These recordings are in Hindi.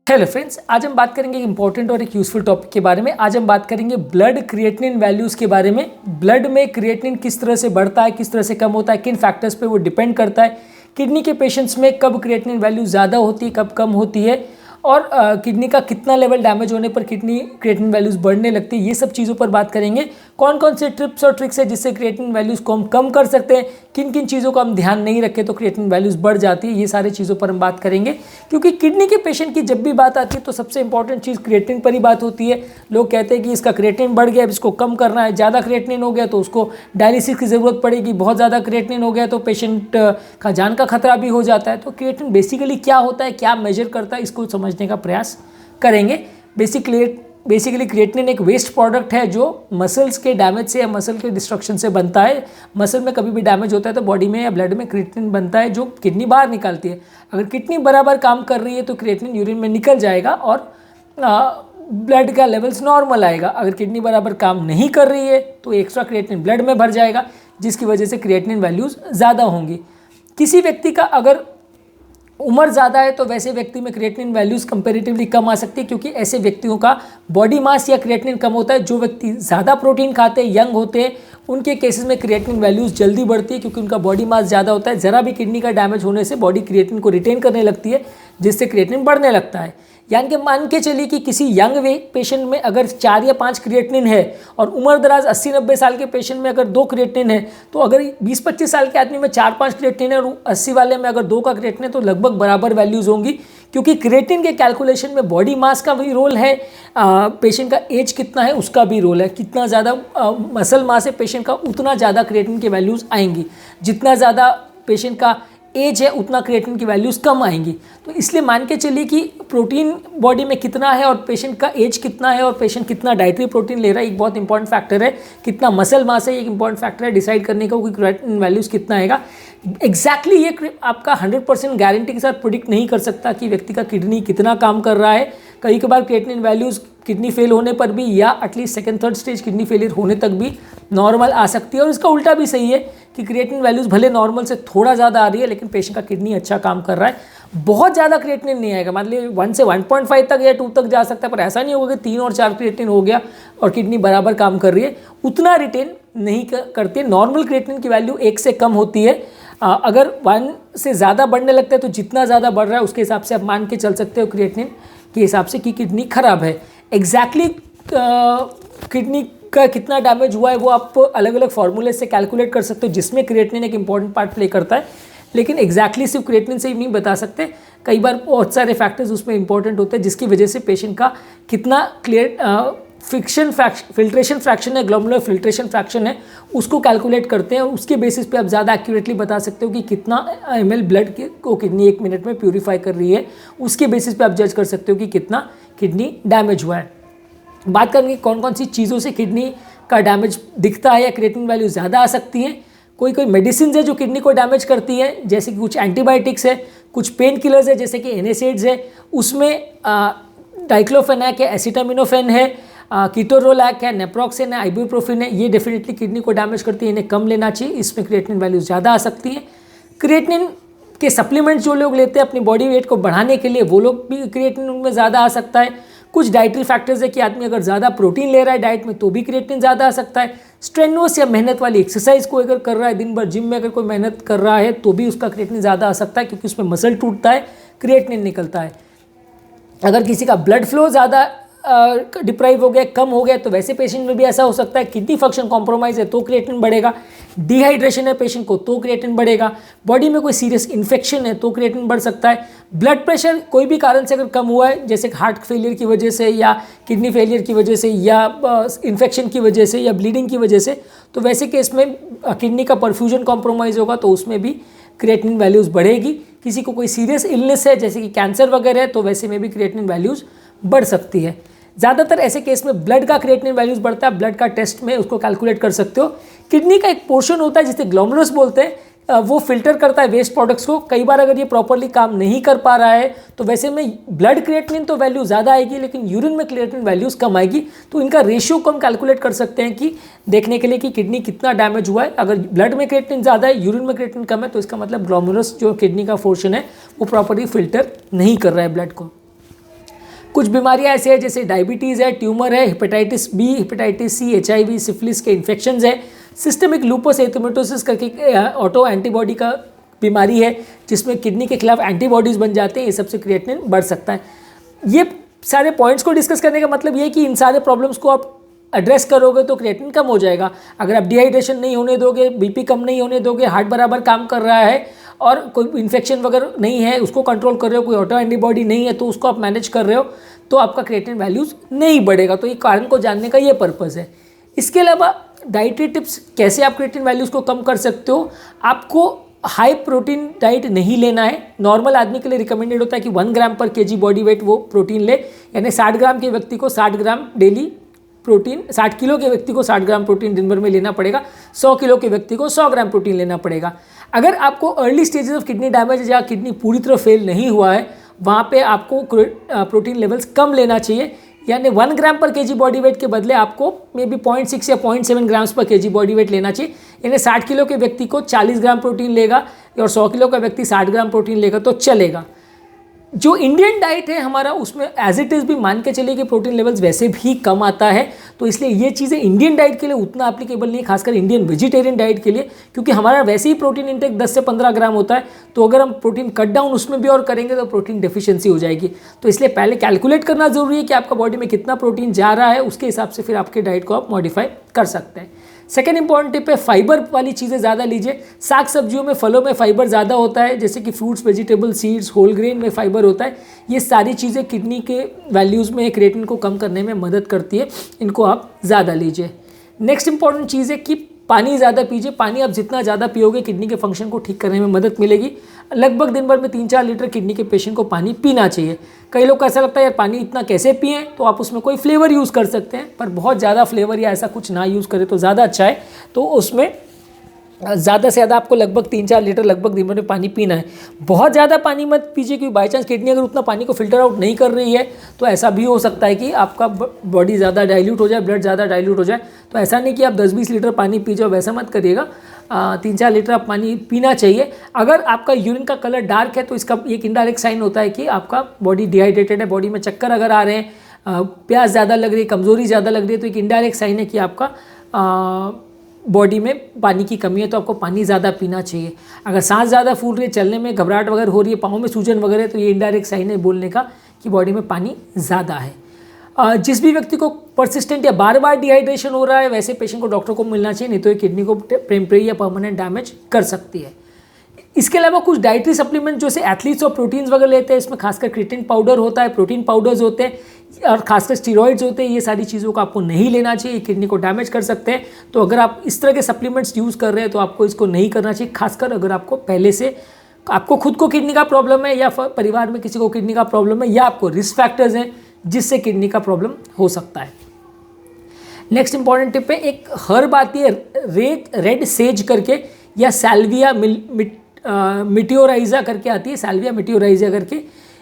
हेलो फ्रेंड्स, आज हम बात करेंगे एक इंपॉर्टेंट और एक यूजफुल टॉपिक के बारे में। आज हम बात करेंगे ब्लड क्रिएटिनिन वैल्यूज़ के बारे में। ब्लड में क्रिएटिनिन किस तरह से बढ़ता है, किस तरह से कम होता है, किन फैक्टर्स पे वो डिपेंड करता है, किडनी के पेशेंट्स में कब क्रिएटिनिन वैल्यू ज़्यादा होती है, कब कम होती है, और किडनी का कितना लेवल डैमेज होने पर किडनी क्रिएटिनिन वैल्यूज़ बढ़ने लगती है। ये सब चीज़ों पर बात करेंगे। कौन कौन से टिप्स और ट्रिक्स है जिससे क्रिएटिनिन वैल्यूज़ को हम कम कर सकते हैं, किन किन चीज़ों को हम ध्यान नहीं रखें तो क्रिएटिनिन वैल्यूज़ बढ़ जाती है। ये सारी चीज़ों पर हम बात करेंगे, क्योंकि किडनी के पेशेंट की जब भी बात आती है तो सबसे इंपॉर्टेंट चीज़ क्रिएटिनिन पर ही बात होती है। लोग कहते हैं कि इसका क्रिएटिनिन बढ़ गया, अब इसको कम करना है। ज़्यादा क्रिएटिनिन हो गया तो उसको डायलिसिस की ज़रूरत पड़ेगी, बहुत ज़्यादा क्रिएटिनिन हो गया तो पेशेंट का जान का खतरा भी हो जाता है। तो क्रिएटिनिन बेसिकली क्या होता है, क्या मेजर करता है, इसको समझने का प्रयास करेंगे। बेसिकली क्रिएटिनिन एक वेस्ट प्रोडक्ट है जो मसल्स के डैमेज से या मसल के डिस्ट्रक्शन से बनता है। मसल में कभी भी डैमेज होता है तो बॉडी में या ब्लड में क्रिएटिनिन बनता है जो किडनी बाहर निकालती है। अगर किडनी बराबर काम कर रही है तो क्रिएटिनिन यूरिन में निकल जाएगा और ब्लड का लेवल्स नॉर्मल आएगा। अगर किडनी बराबर काम नहीं कर रही है तो एक्स्ट्रा क्रिएटिनिन ब्लड में भर जाएगा, जिसकी वजह से क्रिएटिनिन वैल्यूज़ ज़्यादा होंगी। किसी व्यक्ति का अगर उम्र ज़्यादा है तो वैसे व्यक्ति में क्रिएटिनिन वैल्यूज़ कंपैरेटिवली कम आ सकती है, क्योंकि ऐसे व्यक्तियों का बॉडी मास या क्रिएटिनिन कम होता है। जो व्यक्ति ज़्यादा प्रोटीन खाते हैं, यंग होते हैं, उनके केसेस में क्रिएटिनिन वैल्यूज़ जल्दी बढ़ती है, क्योंकि उनका बॉडी मास ज़्यादा होता है। ज़रा भी किडनी का डैमेज होने से बॉडी क्रिएटिनिन को रिटेन करने लगती है, जिससे क्रिएटिनिन बढ़ने लगता है। यानी कि मान के चलिए कि किसी यंग पेशेंट में अगर 4 या 5 क्रिएटिनिन है और उम्र दराज 80-90 साल के पेशेंट में अगर 2 क्रिएटिनिन है, तो अगर 20-25 साल के आदमी में 4-5 क्रिएटिनिन है और 80 वाले में अगर 2 का क्रिएटिनिन है तो लगभग बराबर वैल्यूज़ होंगी। क्योंकि क्रिएटिनिन के कैलकुलेशन में बॉडी मास का भी रोल है, पेशेंट का एज कितना है उसका भी रोल है। कितना ज़्यादा मसल मास है पेशेंट का, उतना ज़्यादा क्रिएटिनिन की वैल्यूज़ आएंगी। जितना ज़्यादा पेशेंट का एज है उतना क्रिएटिनिन की वैल्यूज़ कम आएंगी। तो इसलिए मान के चलिए कि प्रोटीन बॉडी में कितना है और पेशेंट का एज कितना है और पेशेंट कितना डाइटरी प्रोटीन ले रहा है, एक बहुत इंपॉर्टेंट फैक्टर है। कितना मसल मास है, एक इंपॉर्टेंट फैक्टर है डिसाइड करने का कि क्रिएटिनिन वैल्यूज़ कितना आएगा। एग्जैक्टली ये आपका 100% गारंटी के साथ प्रोडिक्ट नहीं कर सकता कि व्यक्ति का किडनी कितना काम कर रहा है। कई बार क्रिएटिनिन वैल्यूज़ किडनी फेल होने पर भी या at least second third stage kidney failure होने तक भी नॉर्मल आ सकती है। और इसका उल्टा भी सही है कि क्रिएटिनिन वैल्यूज़ भले नॉर्मल से थोड़ा ज़्यादा आ रही है लेकिन पेशेंट का किडनी अच्छा काम कर रहा है। बहुत ज़्यादा क्रिएटिनिन नहीं आएगा, मान लीजिए 1 से 1.5 तक या 2 तक जा सकता है, पर ऐसा नहीं होगा कि 3 और 4 क्रिएटिनिन हो गया और किडनी बराबर काम कर रही है। उतना रिटेन नहीं करती है। नॉर्मल क्रिएटिनिन की वैल्यू 1 से कम होती है। अगर 1 से ज़्यादा बढ़ने लगता है तो जितना ज़्यादा बढ़ रहा है उसके हिसाब से आप मान के चल सकते हो क्रिएटिनिन के हिसाब से कि किडनी खराब है। एग्जैक्टली किडनी का कितना डैमेज हुआ है वो आप अलग अलग फार्मूले से कैलकुलेट कर सकते हो, जिसमें क्रिएटिनिन एक इंपॉर्टेंट पार्ट प्ले करता है। लेकिन एग्जैक्टली सिर्फ क्रिएटिनिन से ही नहीं बता सकते, कई बार बहुत सारे फैक्टर्स उसमें इंपॉर्टेंट होते हैं, जिसकी वजह से पेशेंट का कितना फिल्ट्रेशन फ्रैक्शन है, ग्लोमेरुलर फिल्ट्रेशन फ्रैक्शन है, उसको कैलकुलेट करते हैं और उसके बेसिस पे आप ज़्यादा एक्यूरेटली बता सकते हो कि कितना ml ब्लड को किडनी 1 मिनट में प्यूरीफाई कर रही है। उसके बेसिस पे आप जज कर सकते हो कि कितना किडनी डैमेज हुआ है। बात करेंगे कौन कौन सी चीज़ों से किडनी का डैमेज दिखता है या क्रिएटिनिन वैल्यू ज़्यादा आ सकती हैं। कोई मेडिसिन है जो किडनी को डैमेज करती है, जैसे कि कुछ एंटीबायोटिक्स है, कुछ पेन किलर्स है जैसे कि NSAIDs है, उसमें डाइक्लोफेनाक है, एसिटामिनोफेन है, कीटोरोलैक है, नेप्रोक्सेन है, आइबुप्रोफेन है। ये डेफिनेटली किडनी को डैमेज करती है, इन्हें कम लेना चाहिए, इसमें क्रिएटिनिन वैल्यू ज़्यादा आ सकती है। क्रिएटिनिन के सप्लीमेंट्स जो लोग लेते हैं अपनी बॉडी वेट को बढ़ाने के लिए, वो लोग भी क्रिएटिनिन उनमें ज़्यादा आ सकता है। कुछ डाइटरी फैक्टर्स है कि आदमी अगर ज़्यादा प्रोटीन ले रहा है डाइट में तो भी क्रिएटिनिन ज़्यादा आ सकता है। स्ट्रेनुअस या मेहनत वाली एक्सरसाइज को अगर कर रहा है, दिन भर जिम में अगर कोई मेहनत कर रहा है तो भी उसका क्रिएटिनिन ज़्यादा आ सकता है, क्योंकि उसमें मसल टूटता है, क्रिएटिनिन निकलता है। अगर किसी का ब्लड फ्लो ज़्यादा डिप्राइव हो गया, कम हो गया, तो वैसे पेशेंट में भी ऐसा हो सकता है। किडनी फंक्शन कॉम्प्रोमाइज़ है तो क्रिएटिनिन बढ़ेगा, डिहाइड्रेशन है पेशेंट को तो क्रिएटिनिन बढ़ेगा, बॉडी में कोई सीरियस इन्फेक्शन है तो क्रिएटिनिन बढ़ सकता है। ब्लड प्रेशर कोई भी कारण से अगर कम हुआ है, जैसे हार्ट फेलियर की वजह से या किडनी फेलियर की वजह से या इन्फेक्शन की वजह से या ब्लीडिंग की वजह से, तो वैसे केस में किडनी का परफ्यूजन कॉम्प्रोमाइज़ होगा तो उसमें भी क्रिएटिनिन वैल्यूज़ बढ़ेगी। किसी को कोई सीरियस इलनेस है जैसे कि कैंसर वगैरह है तो वैसे में भी क्रिएटिनिन वैल्यूज़ बढ़ सकती है। ज़्यादातर ऐसे केस में ब्लड का क्रिएटिनिन वैल्यूज़ बढ़ता है। ब्लड का टेस्ट में उसको कैलकुलेट कर सकते हो। किडनी का एक पोर्शन होता है जिसे ग्लोमेरुलस बोलते हैं, वो फिल्टर करता है वेस्ट प्रोडक्ट्स को। कई बार अगर ये प्रॉपरली काम नहीं कर पा रहा है तो वैसे में ब्लड क्रिएटिनिन तो वैल्यू ज़्यादा आएगी लेकिन यूरिन में क्रिएटिनिन वैल्यूज़ कम आएगी। तो इनका रेशियो को हम कैलकुलेट कर सकते हैं कि देखने के लिए कि किडनी कितना डैमेज हुआ है। अगर ब्लड में क्रिएटिनिन ज़्यादा है, यूरिन में क्रिएटिनिन कम है, तो इसका मतलब ग्लोमेरुलस जो किडनी का पोर्शन है वो प्रॉपरली फिल्टर नहीं कर रहा है ब्लड को। कुछ बीमारियां ऐसे हैं जैसे डायबिटीज़ है, ट्यूमर है, hepatitis B, hepatitis C, HIV, syphilis के इन्फेक्शंस है, सिस्टेमिक लूपस एरिथेमेटोसिस करके ऑटो एंटीबॉडी का बीमारी है जिसमें किडनी के खिलाफ एंटीबॉडीज़ बन जाते हैं। ये सबसे क्रिएटिनिन बढ़ सकता है। ये सारे पॉइंट्स को डिस्कस करने का मतलब ये है कि इन सारे प्रॉब्लम्स को आप एड्रेस करोगे तो क्रिएटिनिन कम हो जाएगा। अगर आप डिहाइड्रेशन नहीं होने दोगे, BP कम नहीं होने दोगे, हार्ट बराबर काम कर रहा है और कोई इन्फेक्शन वगैरह नहीं है, उसको कंट्रोल कर रहे हो, कोई ऑटो एंटीबॉडी नहीं है, तो उसको आप मैनेज कर रहे हो, तो आपका क्रिएटिनिन वैल्यूज़ नहीं बढ़ेगा। तो ये कारण को जानने का ये पर्पज़ है। इसके अलावा डाइटरी टिप्स, कैसे आप क्रिएटिनिन वैल्यूज़ को कम कर सकते हो। आपको हाई प्रोटीन डाइट नहीं लेना है। नॉर्मल आदमी के लिए रिकमेंडेड होता है कि 1 ग्राम पर kg बॉडी वेट वो प्रोटीन ले, यानी 60 ग्राम के व्यक्ति को 60 ग्राम डेली प्रोटीन, 60 किलो के व्यक्ति को 60 ग्राम प्रोटीन दिन भर में लेना पड़ेगा, 100 किलो के व्यक्ति को 100 ग्राम प्रोटीन लेना पड़ेगा। अगर आपको early stages of kidney damage या किडनी पूरी तरह फेल नहीं हुआ है, वहाँ पे आपको प्रोटीन लेवल्स कम लेना चाहिए, यानी 1 ग्राम पर kg बॉडी वेट के बदले आपको मे बी 0.6 या 0.7 ग्राम्स पर kg बॉडी वेट लेना चाहिए। यानी 60 किलो के व्यक्ति को 40 ग्राम प्रोटीन लेगा और 100 किलो का व्यक्ति 60 ग्राम प्रोटीन लेगा तो चलेगा। जो इंडियन डाइट है हमारा, उसमें एज इट इज़ भी मान के चलिए कि प्रोटीन लेवल्स वैसे भी कम आता है, तो इसलिए ये चीज़ें इंडियन डाइट के लिए उतना एप्लीकेबल नहीं है, खासकर इंडियन वेजिटेरियन डाइट के लिए, क्योंकि हमारा वैसे ही प्रोटीन इंटेक 10 से 15 ग्राम होता है। तो अगर हम प्रोटीन कट डाउन उसमें भी और करेंगे तो प्रोटीन डेफिशिएंसी हो जाएगी। तो इसलिए पहले कैलकुलेट करना ज़रूरी है कि आपका बॉडी में कितना प्रोटीन जा रहा है, उसके हिसाब से फिर आपके डाइट को आप मॉडिफाई कर सकते हैं। सेकेंड इंपॉर्टेंट टिप है, फाइबर वाली चीज़ें ज़्यादा लीजिए। साग सब्जियों में, फलों में फाइबर ज़्यादा होता है, जैसे कि fruits, vegetable, seeds, whole grain में फाइबर होता है। ये सारी चीज़ें किडनी के वैल्यूज़ में क्रिएटिनिन को कम करने में मदद करती है, इनको आप ज़्यादा लीजिए। नेक्स्ट इंपॉर्टेंट चीज़ है कि पानी ज़्यादा पीजिए। पानी आप जितना ज़्यादा पियोगे किडनी के फंक्शन को ठीक करने में मदद मिलेगी। लगभग दिन भर में 3-4 लीटर किडनी के पेशेंट को पानी पीना चाहिए। कई लोग को ऐसा लगता है यार पानी इतना कैसे पिएं, तो आप उसमें कोई फ्लेवर यूज़ कर सकते हैं, पर बहुत ज़्यादा फ्लेवर या ऐसा कुछ ना यूज़ करें तो ज़्यादा अच्छा है। तो उसमें ज़्यादा से ज़्यादा आपको लगभग 3-4 लीटर लगभग दिन भर में पानी पीना है। बहुत ज़्यादा पानी मत पीजिए, क्योंकि बाई चांस किडनी अगर उतना पानी को फिल्टर आउट नहीं कर रही है तो ऐसा भी हो सकता है कि आपका बॉडी ज़्यादा डाइल्यूट हो जाए, ब्लड ज़्यादा डाइल्यूट हो जाए। तो ऐसा नहीं कि आप 10-20 लीटर पानी पी जाओ, वैसा मत करिएगा। 3-4 लीटर आप पानी पीना चाहिए। अगर आपका यूरिन का कलर डार्क है तो इसका एक इनडायरेक्ट साइन होता है कि आपका बॉडी डिहाइड्रेटेड है, बॉडी में चक्कर अगर आ रहे हैं, प्यास ज़्यादा लग रही है, कमज़ोरी ज़्यादा लग रही है, तो एक इनडायरेक्ट साइन है कि आपका बॉडी में पानी की कमी है, तो आपको पानी ज़्यादा पीना चाहिए। अगर सांस ज़्यादा फूल रही है, चलने में घबराहट वगैरह हो रही है, पाँव में सूजन वगैरह, तो ये इनडायरेक्ट साइन है बोलने का कि बॉडी में पानी ज़्यादा है। जिस भी व्यक्ति को परसिस्टेंट या बार बार डिहाइड्रेशन हो रहा है, वैसे पेशेंट को डॉक्टर को मिलना चाहिए, नहीं तो ये किडनी को टेम्परेरी या परमानेंट डैमेज कर सकती है। इसके अलावा कुछ डाइटरी सप्लीमेंट जैसे एथलीट्स और प्रोटीन्स वगैरह लेते हैं, इसमें खासकर क्रिएटिन पाउडर होता है, प्रोटीन पाउडर्स होते हैं और खासकर स्टीरॉइड्स होते हैं। ये सारी चीज़ों को आपको नहीं लेना चाहिए, किडनी को डैमेज कर सकते हैं। तो अगर आप इस तरह के सप्लीमेंट्स यूज़ कर रहे हैं तो आपको इसको नहीं करना चाहिए, खासकर अगर आपको पहले से आपको खुद को किडनी का प्रॉब्लम है या परिवार में किसी को किडनी का प्रॉब्लम है या आपको रिस्क फैक्टर्स हैं जिससे किडनी का प्रॉब्लम हो सकता है। नेक्स्ट इंपॉर्टेंट टिप है, एक हर्ब आती है रेड सेज करके या सैल्विया मिटियोराइजा करके आती है, सैल्विया मिटियोराइजा करके।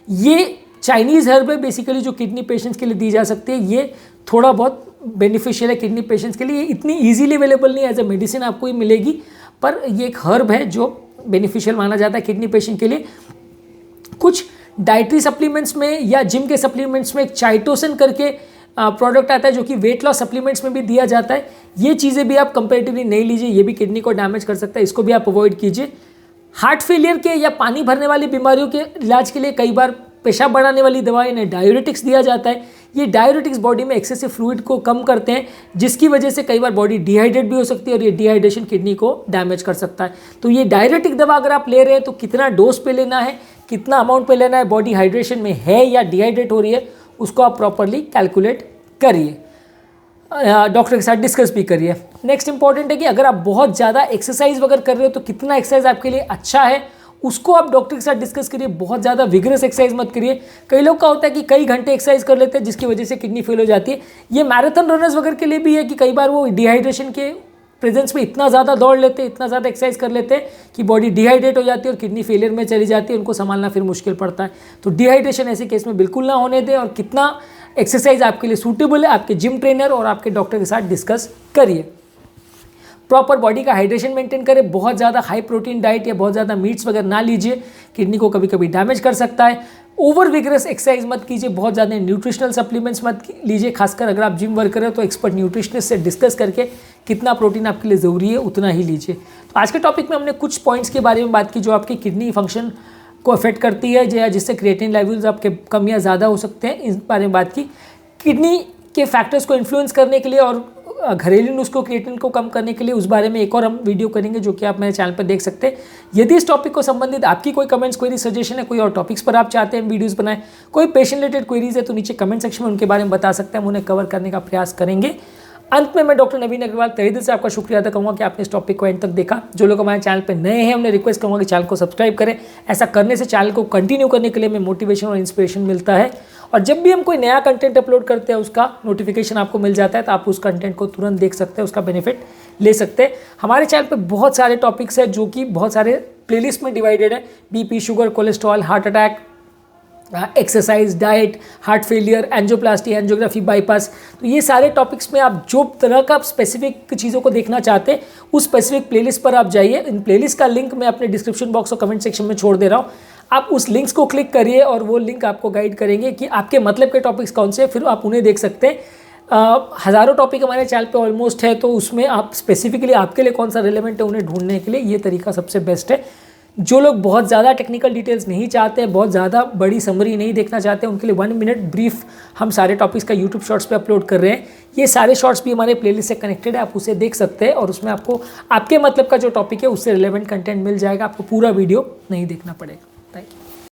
ये चाइनीज़ हर्ब है बेसिकली, जो किडनी पेशेंट्स के लिए दी जा सकती है। ये थोड़ा बहुत बेनिफिशियल है किडनी पेशेंट्स के लिए। ये इतनी ईजीली अवेलेबल नहीं है, एज ए मेडिसिन आपको ही मिलेगी, पर ये एक हर्ब है जो बेनिफिशियल माना जाता है किडनी पेशेंट के लिए। कुछ डाइटरी सप्लीमेंट्स में या जिम के सप्लीमेंट्स में एक चाइटोसिन करके प्रोडक्ट आता है जो कि वेट लॉस सप्लीमेंट्स में भी दिया जाता है। ये चीज़ें भी आप कंपेरेटिवली नहीं लीजिए, ये भी किडनी को डैमेज कर सकता है, इसको भी आप अवॉइड कीजिए। हार्ट फेलियर के या पानी भरने वाली बीमारियों के इलाज के लिए कई बार पेशाब बढ़ाने वाली दवाई ने डायूरेटिक्स दिया जाता है। ये डायूरेटिक्स बॉडी में एक्सेसिव फ्लूइड को कम करते हैं, जिसकी वजह से कई बार बॉडी डिहाइड्रेट भी हो सकती है और ये डिहाइड्रेशन किडनी को डैमेज कर सकता है। तो ये डायूरेटिक दवा अगर आप ले रहे हैं तो कितना डोज पे लेना है, कितना अमाउंट पे लेना है, बॉडी हाइड्रेशन में है या डिहाइड्रेट हो रही है, उसको आप प्रॉपरली कैलकुलेट करिए, डॉक्टर के साथ डिस्कस भी करिए। नेक्स्ट इंपॉर्टेंट है कि अगर आप बहुत ज़्यादा एक्सरसाइज वगैरह कर रहे हो तो कितना एक्सरसाइज आपके लिए अच्छा है, उसको आप डॉक्टर के साथ डिस्कस करिए। बहुत ज़्यादा विगरस एक्सरसाइज मत करिए। कई लोग का होता है कि कई घंटे एक्सरसाइज कर लेते हैं जिसकी वजह से किडनी फेल हो जाती है। ये मैराथन रनर्स वगैरह के लिए भी है कि कई बार वो डिहाइड्रेशन के प्रेजेंस में इतना ज़्यादा दौड़ लेते हैं, इतना ज़्यादा एक्सरसाइज कर लेते हैं कि बॉडी डिहाइड्रेट हो जाती है और किडनी फेलियर में चली जाती है, उनको संभालना फिर मुश्किल पड़ता है। तो डिहाइड्रेशन ऐसे केस में बिल्कुल ना होने दें और कितना एक्सरसाइज आपके लिए सूटेबल है आपके जिम ट्रेनर और आपके डॉक्टर के साथ डिस्कस करिए। प्रॉपर बॉडी का हाइड्रेशन मेंटेन करें, बहुत ज़्यादा हाई प्रोटीन डाइट या बहुत ज़्यादा मीट्स वगैरह ना लीजिए, किडनी को कभी कभी डैमेज कर सकता है। ओवर विगरस एक्सरसाइज मत कीजिए, बहुत ज़्यादा न्यूट्रिशनल सप्लीमेंट्स मत लीजिए, खासकर अगर आप जिम वर्क करें तो एक्सपर्ट न्यूट्रिशनिस्ट से डिस्कस करके कितना प्रोटीन आपके लिए ज़रूरी है उतना ही लीजिए। तो आज के टॉपिक में हमने कुछ पॉइंट्स के बारे में बात की जो आपकी किडनी फंक्शन को अफेक्ट करती है या जिससे क्रिएटिनिन लेवल्स आपके कम या ज़्यादा हो सकते हैं, इस बारे में बात की। किडनी के फैक्टर्स को इन्फ्लुएंस करने के लिए और घरेलू नुस्खों क्रिएटिनिन को कम करने के लिए उस बारे में एक और हम वीडियो करेंगे जो कि आप मेरे चैनल पर देख सकते हैं। यदि इस टॉपिक को संबंधित आपकी कोई कमेंट्स, कोई सजेशन है, कोई और टॉपिक्स पर आप चाहते हैं वीडियोस बनाएं, कोई पेशेंट रिलेटेड क्वेरीज है तो नीचे कमेंट सेक्शन में उनके बारे में बता सकते हैं, हम उन्हें कवर करने का प्रयास करेंगे। अंत में मैं डॉक्टर नवीन अग्रवाल तहे दिल से आपका शुक्रिया अदा करूँगा कि आपने इस टॉपिक को एंड तक देखा। जो लोग हमारे चैनल पर नए हैं उन्हें रिक्वेस्ट करूँगा कि चैनल को सब्सक्राइब करें। ऐसा करने से चैनल को कंटिन्यू करने के लिए हमें मोटिवेशन और इंस्पिरेशन मिलता है और जब भी हम कोई नया कंटेंट अपलोड करते हैं उसका नोटिफिकेशन आपको मिल जाता है तो आप उस कंटेंट को तुरंत देख सकते हैं, उसका बेनिफिट ले सकते हैं। हमारे चैनल पे बहुत सारे टॉपिक्स हैं जो कि बहुत सारे प्लेलिस्ट में डिवाइडेड है, BP, sugar, cholesterol, heart attack, exercise, diet, heart failure, angioplasty, angiography, bypass. तो ये सारे टॉपिक्स में आप जो तरह का स्पेसिफिक चीज़ों को देखना चाहते हैं उस स्पेसिफिक प्लेलिस्ट पर आप जाइए। इन प्लेलिस्ट का लिंक मैं अपने डिस्क्रिप्शन बॉक्स और कमेंट सेक्शन में छोड़ दे रहा हूँ, आप उस लिंक्स को क्लिक करिए और वो लिंक आपको गाइड करेंगे कि आपके मतलब के टॉपिक्स कौन से हैं, फिर आप उन्हें देख सकते हैं। हज़ारों टॉपिक हमारे चैनल पे ऑलमोस्ट है तो उसमें आप स्पेसिफिकली आपके लिए कौन सा रिलेवेंट है उन्हें ढूंढने के लिए ये तरीका सबसे बेस्ट है। जो लोग बहुत ज़्यादा टेक्निकल डिटेल्स नहीं चाहते हैं, बहुत ज़्यादा बड़ी समरी नहीं देखना चाहते हैं, उनके लिए 1 मिनट ब्रीफ हम सारे टॉपिक्स का यूट्यूब शॉर्ट्स पे अपलोड कर रहे हैं। ये सारे शॉर्ट्स भी हमारे प्लेलिस्ट से कनेक्टेड है, आप उसे देख सकते हैं और उसमें आपको आपके मतलब का जो टॉपिक है उससे रिलेवेंट कंटेंट मिल जाएगा, आपको पूरा वीडियो नहीं देखना पड़ेगा। Thank you.